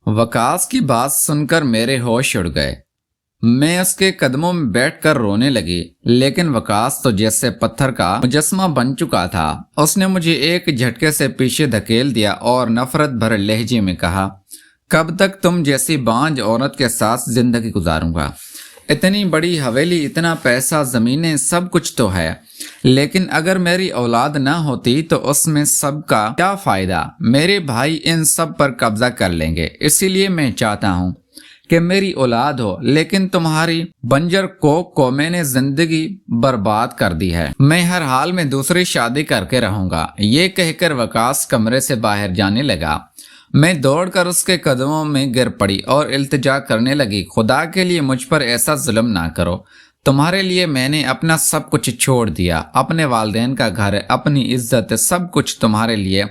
वकास की बात सुनकर मेरे होश उड़ गए। मैं उसके कदमों में बैठकर रोने लगी, लेकिन वकास तो जैसे पत्थर का मुजस्मा बन चुका था। उसने मुझे एक झटके से पीछे धकेल दिया और नफरत भरे लहजे में कहा, कब तक तुम जैसी बांझ औरत के साथ जिंदगी गुजारूंगा? इतनी बड़ी हवेली, इतना पैसा, जमीनें, सब कुछ तो है, लेकिन अगर मेरी औलाद ना होती तो उसमें सब का क्या फायदा? मेरे भाई इन सब पर कब्जा कर लेंगे। इसीलिए मैं चाहता हूँ कि मेरी औलाद हो, लेकिन तुम्हारी बंजर कोख को मैंने जिंदगी बर्बाद कर दी है। मैं हर हाल में दूसरी शादी करके रहूंगा। ये कहकर वकास कमरे से बाहर जाने लगा। मैं दौड़कर उसके कदमों में गिर पड़ी और इल्तिजा करने लगी, खुदा के लिए मुझ पर ऐसा जुल्म ना करो। तुम्हारे लिए मैंने अपना सब कुछ छोड़ दिया, अपने वालिदैन का घर, अपनी इज्जत, सब कुछ तुम्हारे लिए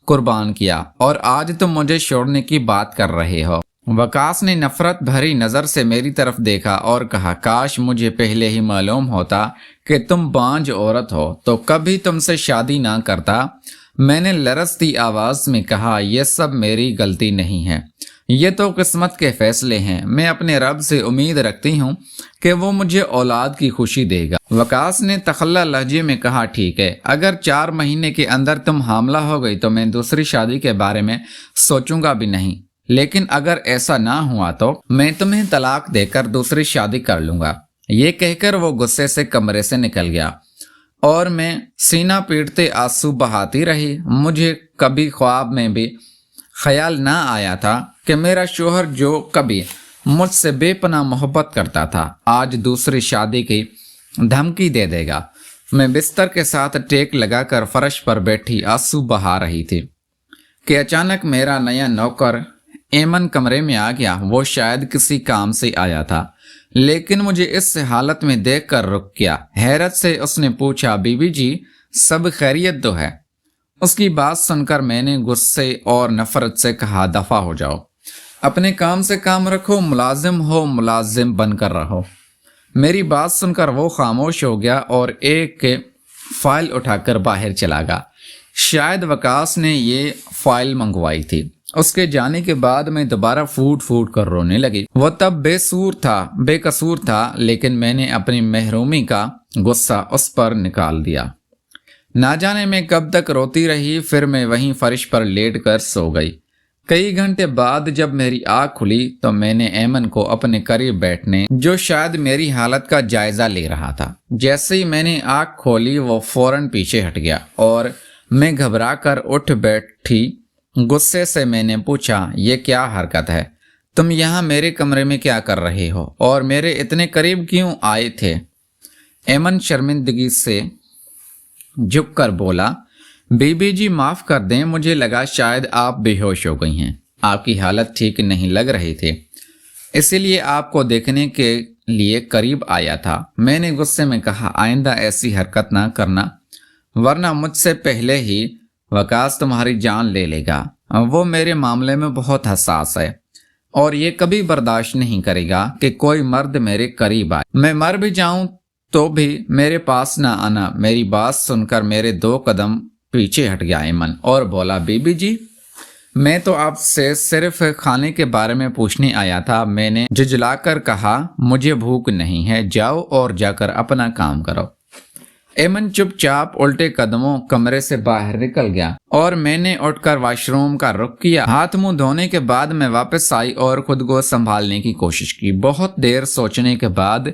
कुर्बान किया, और आज तुम मुझे छोड़ने की बात कर रहे हो। वकास ने नफरत भरी नजर से मेरी तरफ देखा और कहा, काश मुझे पहले ही मालूम होता कि तुम बांझ औरत हो तो कभी तुमसे शादी ना करता। मैंने लरजती आवाज में कहा, यह सब मेरी गलती नहीं है, ये तो किस्मत के फैसले हैं। मैं अपने रब से उम्मीद रखती हूँ कि वो मुझे औलाद की खुशी देगा। वकास ने तखल्ला लहजे में कहा, ठीक है, अगर 4 महीने के अंदर तुम हामला हो गई तो मैं दूसरी शादी के बारे में सोचूंगा भी नहीं, लेकिन अगर ऐसा ना हुआ तो मैं तुम्हें तलाक देकर दूसरी शादी कर लूंगा। ये कहकर वो गुस्से से कमरे से निकल गया और मैं सीना पीटते आंसू बहाती रही। मुझे कभी ख्वाब में भी ख्याल ना आया था कि मेरा शोहर, जो कभी मुझसे बेपनाह मोहब्बत करता था, आज दूसरी शादी की धमकी दे देगा। मैं बिस्तर के साथ टेक लगाकर फर्श पर बैठी आंसू बहा रही थी कि अचानक मेरा नया नौकर एमन कमरे में आ गया। वो शायद किसी काम से आया था, लेकिन मुझे इस हालत में देखकर रुक गया। हैरत से उसने पूछा, बीबी जी, सब खैरियत तो है? उसकी बात सुनकर मैंने गुस्से और नफरत से कहा, दफा हो जाओ, अपने काम से काम रखो, मुलाजिम हो मुलाजिम बनकर रहो। मेरी बात सुनकर वो खामोश हो गया और एक फाइल उठाकर बाहर चला गया। शायद वकास ने ये फाइल मंगवाई थी। उसके जाने के बाद मैं दोबारा फूट फूट कर रोने लगी। वो तब बेकसूर था, लेकिन मैंने अपनी महरूमी का गुस्सा उस पर निकाल दिया। ना जाने मैं कब तक रोती रही, फिर मैं वहीं फर्श पर लेट कर सो गई। कई घंटे बाद जब मेरी आँख खुली तो मैंने एमन को अपने करीब बैठने, जो शायद मेरी हालत का जायजा ले रहा था। जैसे ही मैंने आँख खोली वो फौरन पीछे हट गया और मैं घबरा कर उठ बैठी। गुस्से से मैंने पूछा, ये क्या हरकत है? तुम यहाँ मेरे कमरे में क्या कर रहे हो और मेरे इतने करीब क्यों आए थे? एमन शर्मिंदगी से झुककर बोला, बीबी जी माफ कर दें, मुझे लगा शायद आप बेहोश हो गई हैं, आपकी हालत ठीक नहीं लग रही थी, इसीलिए आपको देखने के लिए करीब आया था। मैंने गुस्से में कहा, आइंदा ऐसी हरकत ना करना, वरना मुझसे पहले ही वकास तुम्हारी जान ले लेगा। वो मेरे मामले में बहुत हसास है और ये कभी बर्दाश्त नहीं करेगा कि कोई मर्द मेरे करीब आए। मैं मर भी जाऊं तो भी मेरे पास ना आना। मेरी बात सुनकर मेरे 2 कदम पीछे हट गया एमन और बोला, बीबी जी, मैं तो आपसे सिर्फ खाने के बारे में पूछने आया था। मैंने झुंझलाकर कहा, मुझे भूख नहीं है, जाओ और जाकर अपना काम करो। एमन चुपचाप उल्टे कदमों कमरे से बाहर निकल गया और मैंने उठकर वॉशरूम का रुख किया। हाथ मुंह धोने के बाद मैं वापस आई और खुद को संभालने की कोशिश की। बहुत देर सोचने के बाद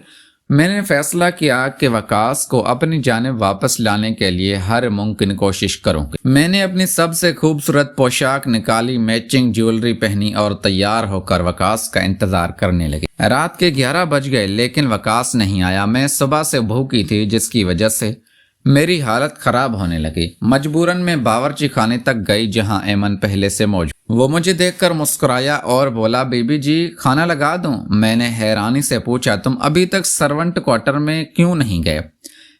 मैंने फैसला किया कि वकास को अपनी जानिब वापस लाने के लिए हर मुमकिन कोशिश करूंगी। मैंने अपनी सबसे खूबसूरत पोशाक निकाली, मैचिंग ज्वेलरी पहनी और तैयार होकर वकास का इंतजार करने लगी। रात के 11 बज गए, लेकिन वकास नहीं आया। मैं सुबह से भूखी थी, जिसकी वजह से मेरी हालत खराब होने लगी। मजबूरन मैं बावर्ची खाने तक गई जहां एमन पहले से मौजूद। वो मुझे देखकर मुस्कुराया और बोला, बीबी जी, खाना लगा दूं? मैंने हैरानी से पूछा, तुम अभी तक सर्वेंट क्वार्टर में क्यों नहीं गए?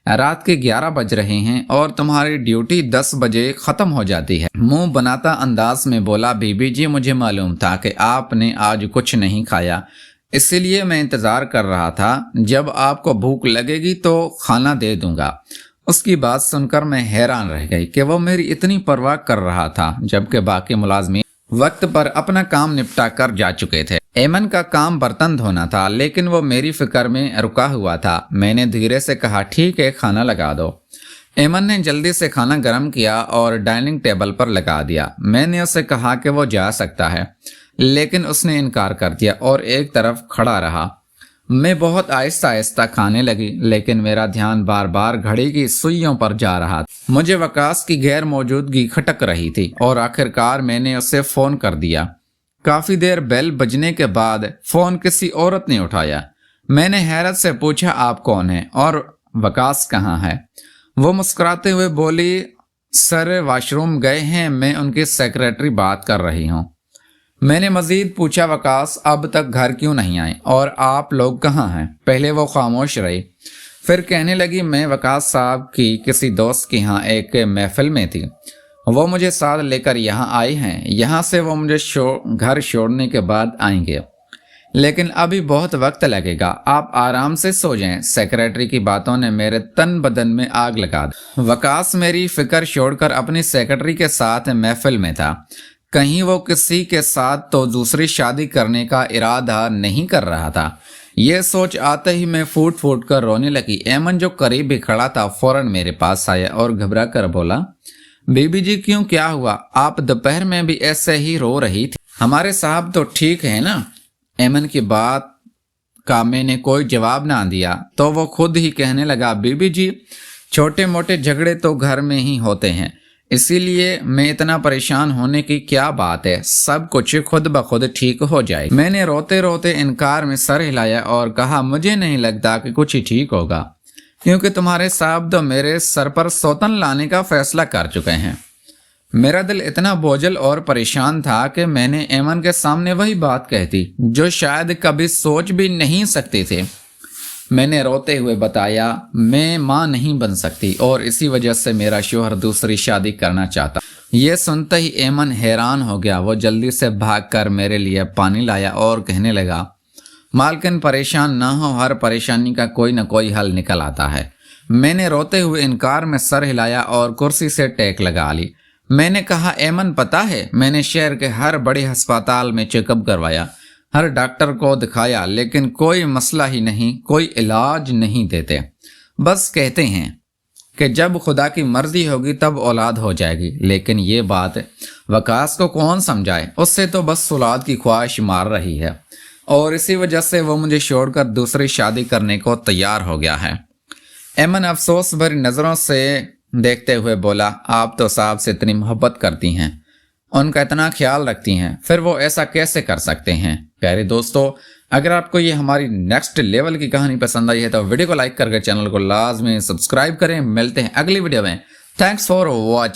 रात के 11 बज रहे हैं और तुम्हारी ड्यूटी 10 बजे खत्म हो जाती है। मुंह बनाता अंदाज में बोला, बीबी जी, मुझे मालूम था कि आपने आज कुछ नहीं खाया, इसीलिए मैं इंतजार कर रहा था। जब आपको भूख लगेगी तो खाना दे दूंगा। उसकी बात सुनकर मैं हैरान रह गई कि वो मेरी इतनी परवाह कर रहा था, जबकि बाकी मुलाजमीन वक्त पर अपना काम निपटा कर जा चुके थे। एमन का काम बर्तन धोना था, लेकिन वो मेरी फिक्र में रुका हुआ था। मैंने धीरे से कहा, ठीक है, खाना लगा दो। एमन ने जल्दी से खाना गर्म किया और डाइनिंग टेबल पर लगा दिया। मैंने उससे कहा कि वो जा सकता है, लेकिन उसने इनकार कर दिया और एक तरफ खड़ा रहा। मैं बहुत आहिस्ता आहिस्ता खाने लगी, लेकिन मेरा ध्यान बार बार घड़ी की सुइयों पर जा रहा था। मुझे वकास की गैर मौजूदगी खटक रही थी और आखिरकार मैंने उसे फोन कर दिया। काफी देर बेल बजने के बाद फोन किसी औरत ने उठाया। मैंने हैरत से पूछा, आप कौन हैं और वकास कहाँ है? वो मुस्कुराते हुए बोली, सर वॉशरूम गए हैं, मैं उनकी सेक्रेटरी बात कर रही हूँ। मैंने मजीद पूछा, वकास अब तक घर क्यों नहीं आए और आप लोग कहाँ हैं? पहले वो खामोश रही, फिर कहने लगी, मैं वकास साहब की किसी दोस्त के यहाँ एक महफिल में थी। वो मुझे साथ लेकर यहाँ आए हैं। यहाँ से वो मुझे घर छोड़ने के बाद आएंगे, लेकिन अभी बहुत वक्त लगेगा। आप आराम से सो जाएं। सेक्रेटरी की बातों ने मेरे तन बदन में आग लगा दी। वकास मेरी फिक्र छोड़कर अपनी सेक्रेटरी के साथ महफिल में था। कहीं वो किसी के साथ तो दूसरी शादी करने का इरादा नहीं कर रहा था। ये सोच आते ही मैं फूट फूट कर रोने लगी। एमन जो करीब ही खड़ा था फौरन मेरे पास आया और घबरा कर बोला, बीबी जी क्यों, क्या हुआ? आप दोपहर में भी ऐसे ही रो रही थी। हमारे साहब तो ठीक है ना? एमन की बात का मैंने कोई जवाब ना दिया तो वो खुद ही कहने लगा, बीबी जी छोटे मोटे झगड़े तो घर में ही होते हैं, इसीलिए मैं इतना परेशान होने की क्या बात है, सब कुछ खुद ब खुद ठीक हो जाए। मैंने रोते रोते इनकार में सर हिलाया और कहा, मुझे नहीं लगता कि कुछ ही ठीक होगा, क्योंकि तुम्हारे साहब तो मेरे सर पर सौतन लाने का फैसला कर चुके हैं। मेरा दिल इतना बोझल और परेशान था कि मैंने एमन के सामने वही बात कह दी जो शायद कभी सोच भी नहीं सकते थे। मैंने रोते हुए बताया, मैं माँ नहीं बन सकती और इसी वजह से मेरा शौहर दूसरी शादी करना चाहता। ये सुनते ही एमन हैरान हो गया। वो जल्दी से भागकर मेरे लिए पानी लाया और कहने लगा, मालकिन परेशान ना हो, हर परेशानी का कोई न कोई हल निकल आता है। मैंने रोते हुए इनकार में सर हिलाया और कुर्सी से टेक लगा ली। मैंने कहा, एमन पता है, मैंने शहर के हर बड़े अस्पताल में चेकअप करवाया, हर डॉक्टर को दिखाया, लेकिन कोई मसला ही नहीं, कोई इलाज नहीं देते। बस कहते हैं कि जब खुदा की मर्जी होगी तब औलाद हो जाएगी, लेकिन ये बात वकास को कौन समझाए? उससे तो बस औलाद की ख्वाहिश मार रही है और इसी वजह से वो मुझे छोड़कर दूसरी शादी करने को तैयार हो गया है। एमन अफसोस भरी नज़रों से देखते हुए बोला, आप तो साहब से इतनी मोहब्बत करती हैं, उनका इतना ख्याल रखती हैं, फिर वो ऐसा कैसे कर सकते हैं? प्यारे दोस्तों, अगर आपको ये हमारी नेक्स्ट लेवल की कहानी पसंद आई है तो वीडियो को लाइक करके चैनल को लाजमी सब्सक्राइब करें। मिलते हैं अगली वीडियो में। Thanks for watching.